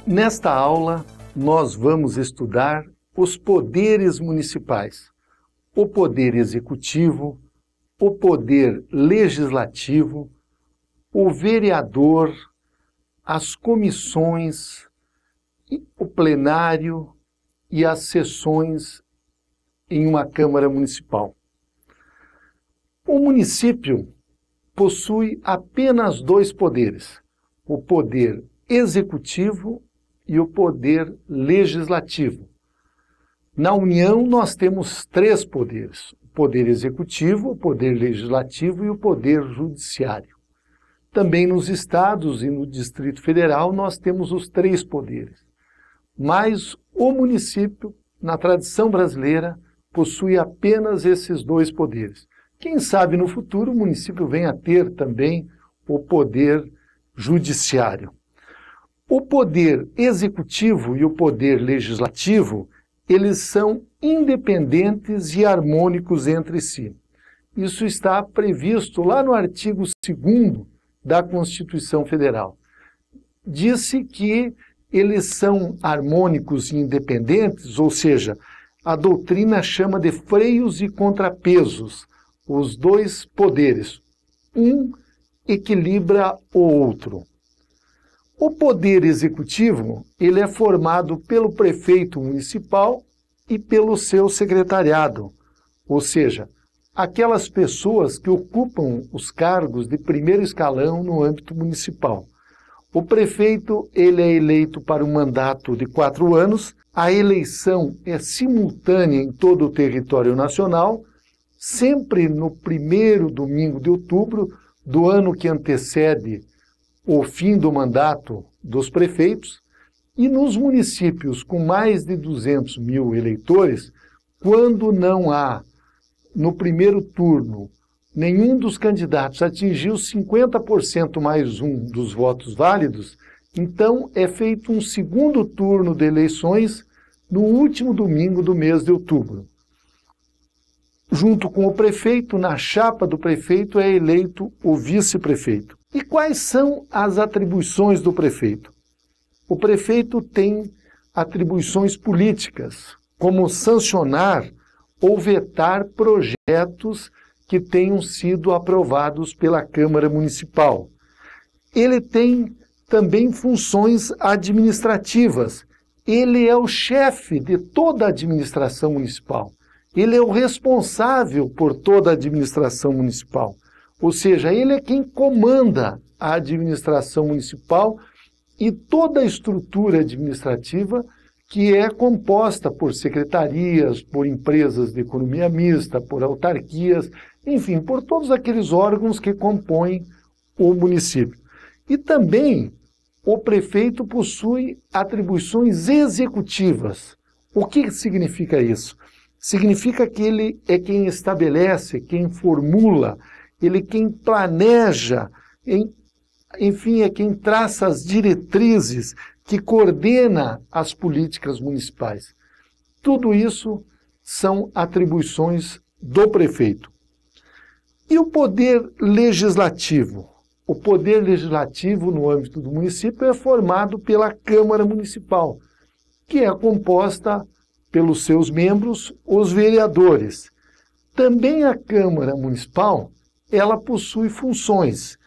Nesta aula, nós vamos estudar os poderes municipais, o poder executivo, o poder legislativo, o vereador, as comissões, o plenário e as sessões em uma Câmara Municipal. O município possui apenas dois poderes, o poder executivo e o poder legislativo. Na União, nós temos três poderes, o poder executivo, o poder legislativo e o poder judiciário. Também nos estados e no Distrito Federal, nós temos os três poderes. Mas o município, na tradição brasileira, possui apenas esses dois poderes. Quem sabe no futuro o município venha a ter também o poder judiciário. O poder executivo e o poder legislativo, eles são independentes e harmônicos entre si. Isso está previsto lá no artigo 2º da Constituição Federal. Disse que eles são harmônicos e independentes, ou seja, a doutrina chama de freios e contrapesos, os dois poderes. Um equilibra o outro. O poder executivo, ele é formado pelo prefeito municipal e pelo seu secretariado, ou seja, aquelas pessoas que ocupam os cargos de primeiro escalão no âmbito municipal. O prefeito, ele é eleito para um mandato de 4 anos, a eleição é simultânea em todo o território nacional, sempre no primeiro domingo de outubro do ano que antecede o fim do mandato dos prefeitos, e nos municípios com mais de 200 mil eleitores, quando não há, no primeiro turno, nenhum dos candidatos atingiu 50% mais um dos votos válidos, então é feito um segundo turno de eleições no último domingo do mês de outubro. Junto com o prefeito, na chapa do prefeito, é eleito o vice-prefeito. E quais são as atribuições do prefeito? O prefeito tem atribuições políticas, como sancionar ou vetar projetos que tenham sido aprovados pela Câmara Municipal. Ele tem também funções administrativas. Ele é o chefe de toda a administração municipal. Ele é o responsável por toda a administração municipal. Ou seja, ele é quem comanda a administração municipal e toda a estrutura administrativa que é composta por secretarias, por empresas de economia mista, por autarquias, enfim, por todos aqueles órgãos que compõem o município. E também o prefeito possui atribuições executivas. O que significa isso? Significa que ele é quem estabelece, quem formula, ele é quem planeja, enfim, é quem traça as diretrizes, que coordena as políticas municipais. Tudo isso são atribuições do prefeito. E o poder legislativo? O poder legislativo no âmbito do município é formado pela Câmara Municipal, que é composta pelos seus membros, os vereadores. Também a Câmara Municipal, ela possui funções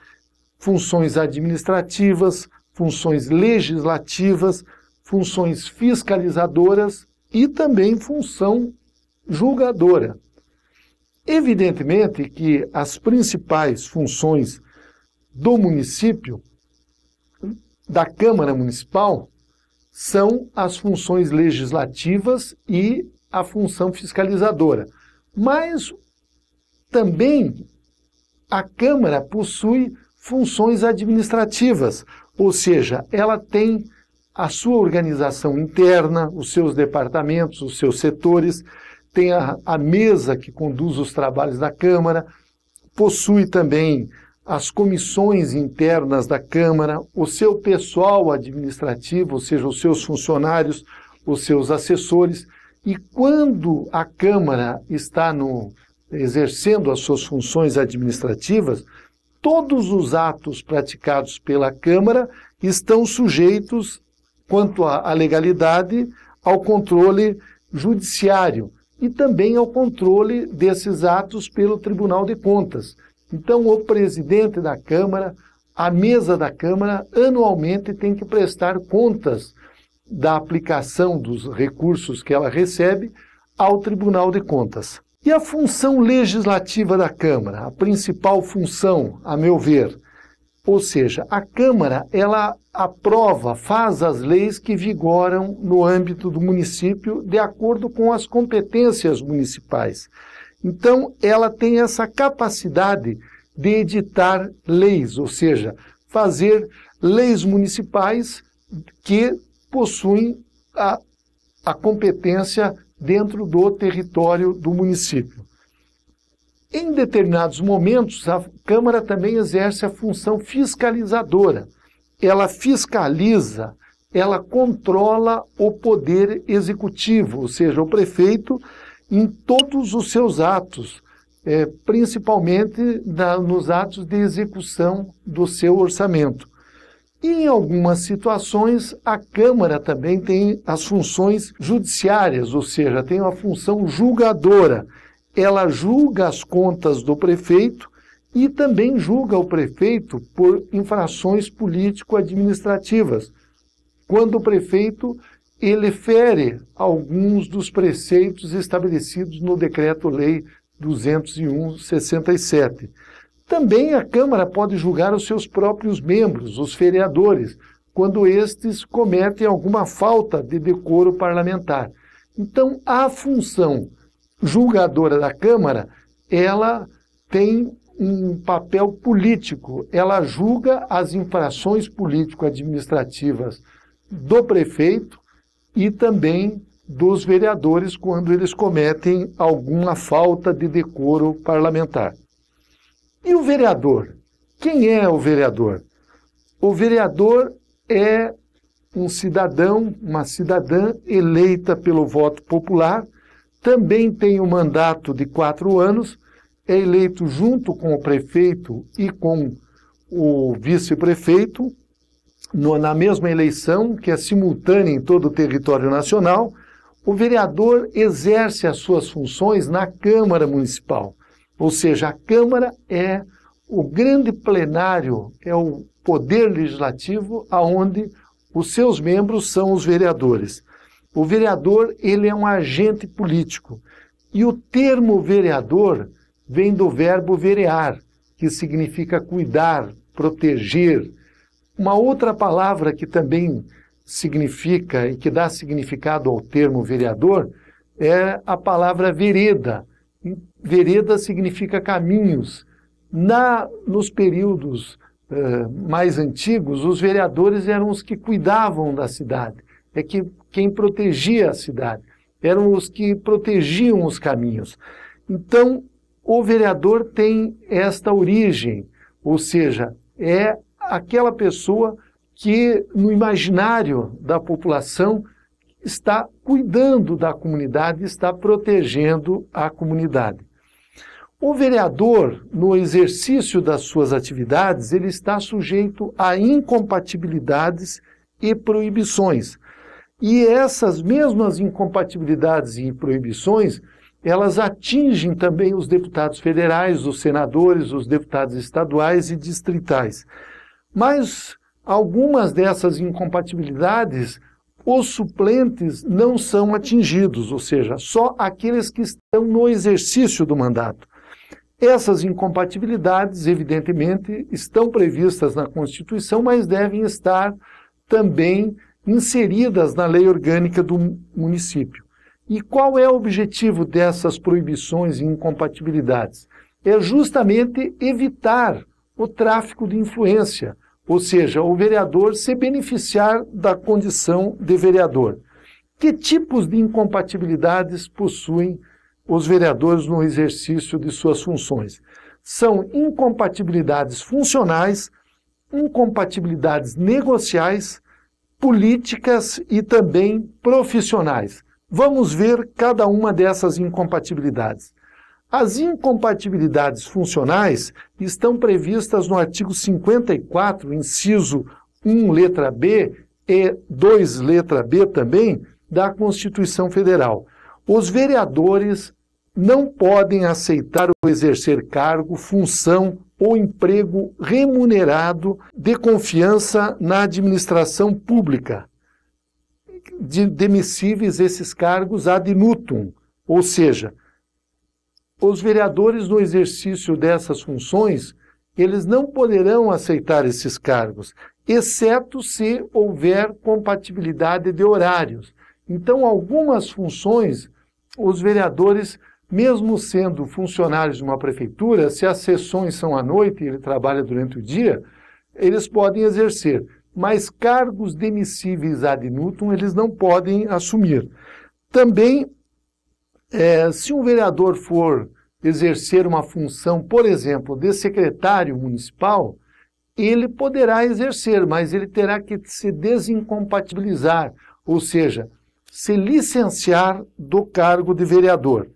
administrativas, funções legislativas, funções fiscalizadoras e também função julgadora. Evidentemente que as principais funções do município, da Câmara Municipal, são as funções legislativas e a função fiscalizadora. Mas também a Câmara possui funções administrativas, ou seja, ela tem a sua organização interna, os seus departamentos, os seus setores, tem a mesa que conduz os trabalhos da Câmara, possui também as comissões internas da Câmara, o seu pessoal administrativo, ou seja, os seus funcionários, os seus assessores, e quando a Câmara está exercendo as suas funções administrativas, todos os atos praticados pela Câmara estão sujeitos quanto à legalidade, ao controle judiciário e também ao controle desses atos pelo Tribunal de Contas. Então, o presidente da Câmara, a mesa da Câmara, anualmente tem que prestar contas da aplicação dos recursos que ela recebe ao Tribunal de Contas. E a função legislativa da Câmara, a principal função, a meu ver, ou seja, a Câmara, ela aprova, faz as leis que vigoram no âmbito do município de acordo com as competências municipais. Então, ela tem essa capacidade de editar leis, ou seja, fazer leis municipais que possuem a competência dentro do território do município. Em determinados momentos, a Câmara também exerce a função fiscalizadora. Ela fiscaliza, ela controla o poder executivo, ou seja, o prefeito, em todos os seus atos, principalmente nos atos de execução do seu orçamento. E em algumas situações, a Câmara também tem as funções judiciárias, ou seja, tem uma função julgadora. Ela julga as contas do prefeito e também julga o prefeito por infrações político-administrativas, quando o prefeito ele fere alguns dos preceitos estabelecidos no Decreto-Lei 201/67. Também a Câmara pode julgar os seus próprios membros, os vereadores, quando estes cometem alguma falta de decoro parlamentar. Então, a função julgadora da Câmara, ela tem um papel político, ela julga as infrações político-administrativas do prefeito e também dos vereadores quando eles cometem alguma falta de decoro parlamentar. E o vereador? Quem é o vereador? O vereador é um cidadão, uma cidadã eleita pelo voto popular, também tem um mandato de 4 anos, é eleito junto com o prefeito e com o vice-prefeito, na mesma eleição, que é simultânea em todo o território nacional. O vereador exerce as suas funções na Câmara Municipal. Ou seja, a Câmara é o grande plenário, é o poder legislativo aonde os seus membros são os vereadores. O vereador, ele é um agente político. E o termo vereador vem do verbo verear, que significa cuidar, proteger. Uma outra palavra que também significa e que dá significado ao termo vereador é a palavra vereda. Vereda significa caminhos. Nos períodos mais antigos, os vereadores eram os que cuidavam da cidade, quem protegia a cidade, eram os que protegiam os caminhos. Então, o vereador tem esta origem, ou seja, é aquela pessoa que, no imaginário da população, está cuidando da comunidade, está protegendo a comunidade. O vereador, no exercício das suas atividades, ele está sujeito a incompatibilidades e proibições. E essas mesmas incompatibilidades e proibições, elas atingem também os deputados federais, os senadores, os deputados estaduais e distritais. Mas algumas dessas incompatibilidades, os suplentes não são atingidos, ou seja, só aqueles que estão no exercício do mandato. Essas incompatibilidades, evidentemente, estão previstas na Constituição, mas devem estar também inseridas na lei orgânica do município. E qual é o objetivo dessas proibições e incompatibilidades? É justamente evitar o tráfico de influência, ou seja, o vereador se beneficiar da condição de vereador. Que tipos de incompatibilidades possuem os vereadores no exercício de suas funções? São incompatibilidades funcionais, incompatibilidades negociais, políticas e também profissionais. Vamos ver cada uma dessas incompatibilidades. As incompatibilidades funcionais estão previstas no artigo 54, inciso 1, letra B, 2, letra B também, da Constituição Federal. Os vereadores não podem aceitar ou exercer cargo, função ou emprego remunerado de confiança na administração pública, demissíveis esses cargos ad nutum, ou seja, os vereadores no exercício dessas funções, eles não poderão aceitar esses cargos, exceto se houver compatibilidade de horários. Então, algumas funções, os vereadores, mesmo sendo funcionários de uma prefeitura, se as sessões são à noite e ele trabalha durante o dia, eles podem exercer, mas cargos demissíveis ad nutum eles não podem assumir. Também, se um vereador for exercer uma função, por exemplo, de secretário municipal, ele poderá exercer, mas ele terá que se desincompatibilizar, ou seja, se licenciar do cargo de vereador.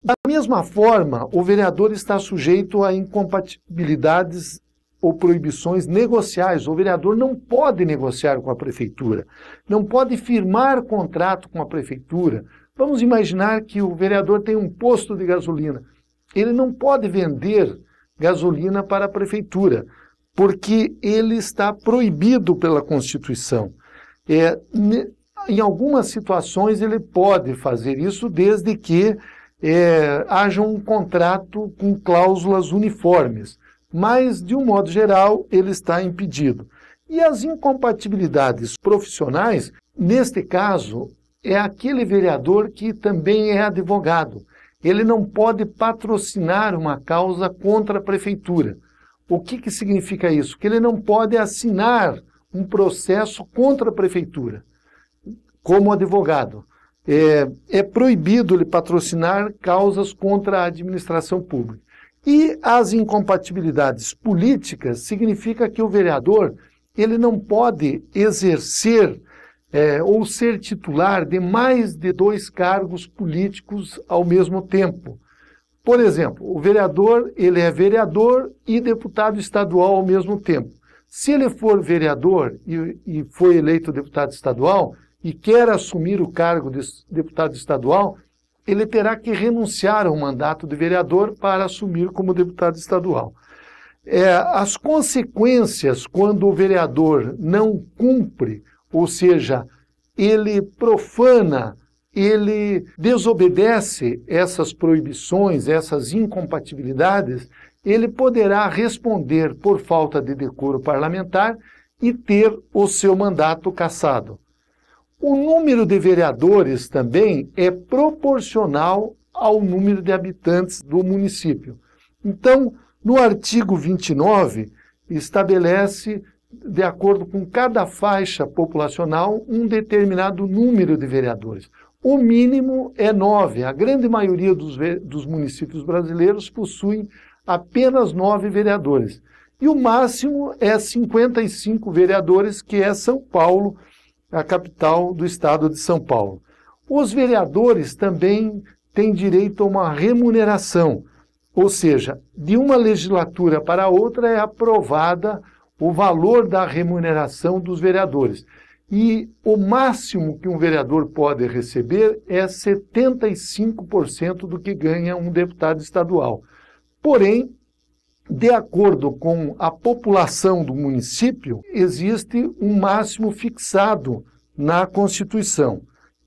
Da mesma forma, o vereador está sujeito a incompatibilidades ou proibições negociais. O vereador não pode negociar com a prefeitura, não pode firmar contrato com a prefeitura. Vamos imaginar que o vereador tem um posto de gasolina. Ele não pode vender gasolina para a prefeitura, porque ele está proibido pela Constituição. Em algumas situações ele pode fazer isso desde que haja um contrato com cláusulas uniformes, mas, de um modo geral, ele está impedido. E as incompatibilidades profissionais, neste caso, é aquele vereador que também é advogado. Ele não pode patrocinar uma causa contra a prefeitura. O que significa isso? Que ele não pode assinar um processo contra a prefeitura, como advogado. É proibido ele patrocinar causas contra a administração pública. E as incompatibilidades políticas significa que o vereador ele não pode exercer ou ser titular de mais de 2 cargos políticos ao mesmo tempo. Por exemplo, o vereador ele é vereador e deputado estadual ao mesmo tempo. Se ele for vereador e foi eleito deputado estadual, e quer assumir o cargo de deputado estadual, ele terá que renunciar ao mandato de vereador para assumir como deputado estadual. As consequências quando o vereador não cumpre, ou seja, ele profana, ele desobedece essas proibições, essas incompatibilidades, ele poderá responder por falta de decoro parlamentar e ter o seu mandato cassado. O número de vereadores também é proporcional ao número de habitantes do município. Então, no artigo 29, estabelece, de acordo com cada faixa populacional, um determinado número de vereadores. O mínimo é 9. A grande maioria dos municípios brasileiros possuem apenas 9 vereadores. E o máximo é 55 vereadores, que é São Paulo, a capital do estado de São Paulo. Os vereadores também têm direito a uma remuneração, ou seja, de uma legislatura para outra é aprovada o valor da remuneração dos vereadores. E o máximo que um vereador pode receber é 75% do que ganha um deputado estadual. Porém, de acordo com a população do município, existe um máximo fixado na Constituição.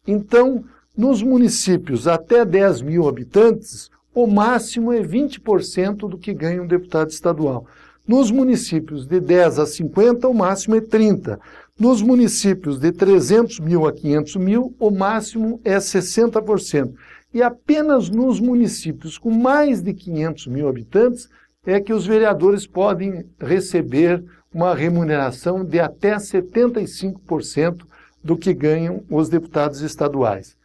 Então, nos municípios até 10 mil habitantes, o máximo é 20% do que ganha um deputado estadual. Nos municípios de 10 a 50, o máximo é 30%. Nos municípios de 300 mil a 500 mil, o máximo é 60%. E apenas nos municípios com mais de 500 mil habitantes, é que os vereadores podem receber uma remuneração de até 75% do que ganham os deputados estaduais.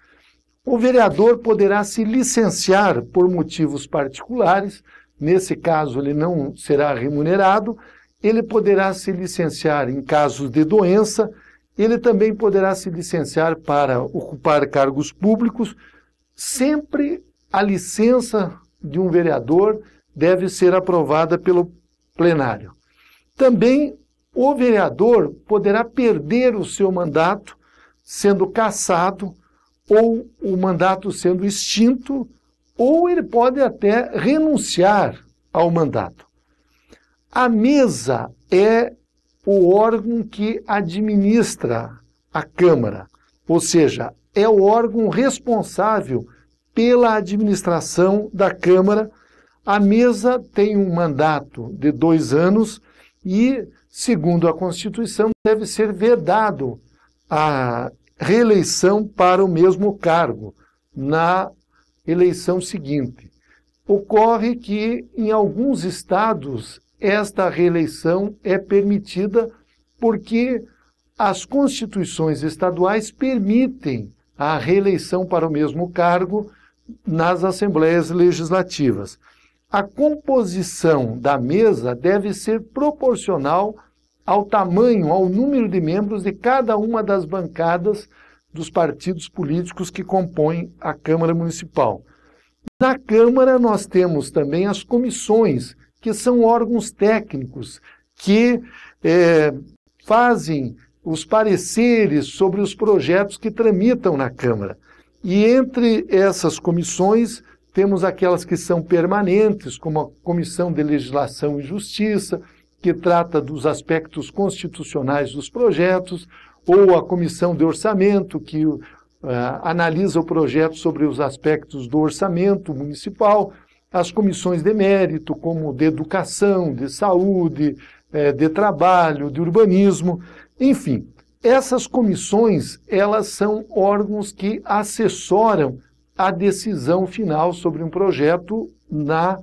O vereador poderá se licenciar por motivos particulares, nesse caso ele não será remunerado, ele poderá se licenciar em casos de doença, ele também poderá se licenciar para ocupar cargos públicos. Sempre a licença de um vereador deve ser aprovada pelo plenário. Também o vereador poderá perder o seu mandato sendo cassado, ou o mandato sendo extinto, ou ele pode até renunciar ao mandato. A mesa é o órgão que administra a Câmara, ou seja, é o órgão responsável pela administração da Câmara. A mesa tem um mandato de 2 anos e, segundo a Constituição, deve ser vedado a reeleição para o mesmo cargo na eleição seguinte. Ocorre que, em alguns estados, esta reeleição é permitida porque as constituições estaduais permitem a reeleição para o mesmo cargo nas assembleias legislativas. A composição da mesa deve ser proporcional ao tamanho, ao número de membros de cada uma das bancadas dos partidos políticos que compõem a Câmara Municipal. Na Câmara nós temos também as comissões, que são órgãos técnicos que fazem os pareceres sobre os projetos que tramitam na Câmara. E entre essas comissões temos aquelas que são permanentes, como a Comissão de Legislação e Justiça, que trata dos aspectos constitucionais dos projetos, ou a Comissão de Orçamento, que analisa o projeto sobre os aspectos do orçamento municipal, as comissões de mérito, como de educação, de saúde, de trabalho, de urbanismo, enfim. Essas comissões, elas são órgãos que assessoram a decisão final sobre um projeto na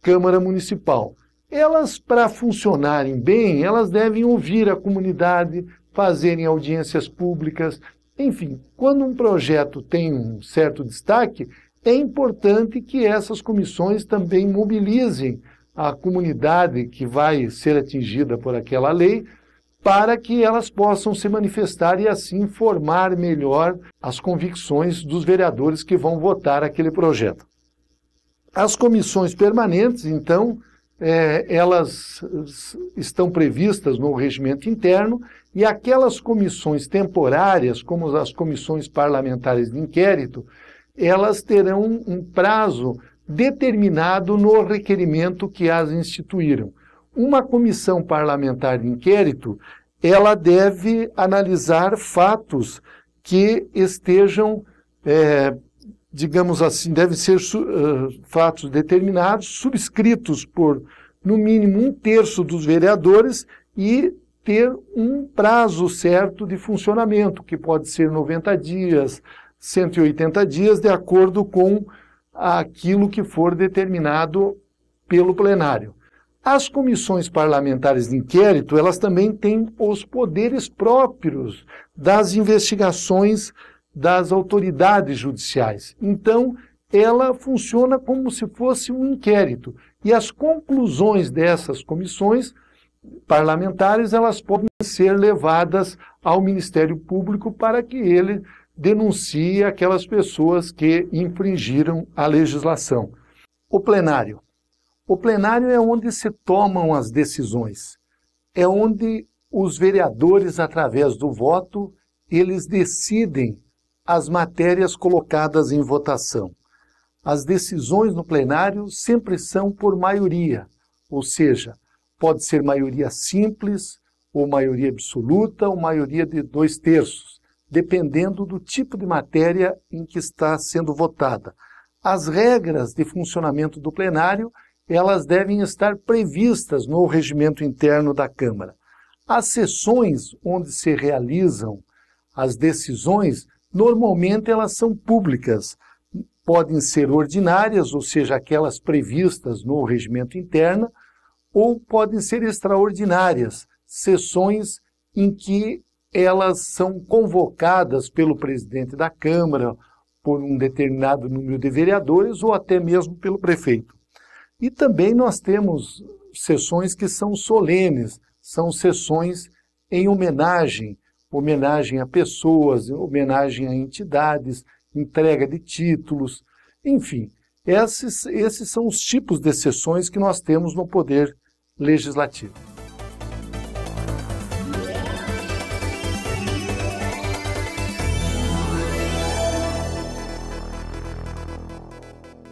Câmara Municipal. Elas, para funcionarem bem, elas devem ouvir a comunidade, fazerem audiências públicas, enfim. Quando um projeto tem um certo destaque, é importante que essas comissões também mobilizem a comunidade que vai ser atingida por aquela lei, para que elas possam se manifestar e assim formar melhor as convicções dos vereadores que vão votar aquele projeto. As comissões permanentes, então, elas estão previstas no regimento interno, e aquelas comissões temporárias, como as comissões parlamentares de inquérito, elas terão um prazo determinado no requerimento que as instituíram. Uma comissão parlamentar de inquérito, ela deve analisar fatos que estejam, digamos assim, devem ser fatos determinados, subscritos por, no mínimo, 1/3 dos vereadores e ter um prazo certo de funcionamento, que pode ser 90 dias, 180 dias, de acordo com aquilo que for determinado pelo plenário. As comissões parlamentares de inquérito, elas também têm os poderes próprios das investigações das autoridades judiciais. Então, ela funciona como se fosse um inquérito. E as conclusões dessas comissões parlamentares, elas podem ser levadas ao Ministério Público para que ele denuncie aquelas pessoas que infringiram a legislação. O plenário. O plenário é onde se tomam as decisões. É onde os vereadores, através do voto, eles decidem as matérias colocadas em votação. As decisões no plenário sempre são por maioria, ou seja, pode ser maioria simples, ou maioria absoluta, ou maioria de 2/3, dependendo do tipo de matéria em que está sendo votada. As regras de funcionamento do plenário, elas devem estar previstas no regimento interno da Câmara. As sessões onde se realizam as decisões, normalmente elas são públicas. Podem ser ordinárias, ou seja, aquelas previstas no regimento interno, ou podem ser extraordinárias, sessões em que elas são convocadas pelo presidente da Câmara, por um determinado número de vereadores, ou até mesmo pelo prefeito. E também nós temos sessões que são solenes, são sessões em homenagem a pessoas, homenagem a entidades, entrega de títulos, enfim. Esses são os tipos de sessões que nós temos no Poder Legislativo.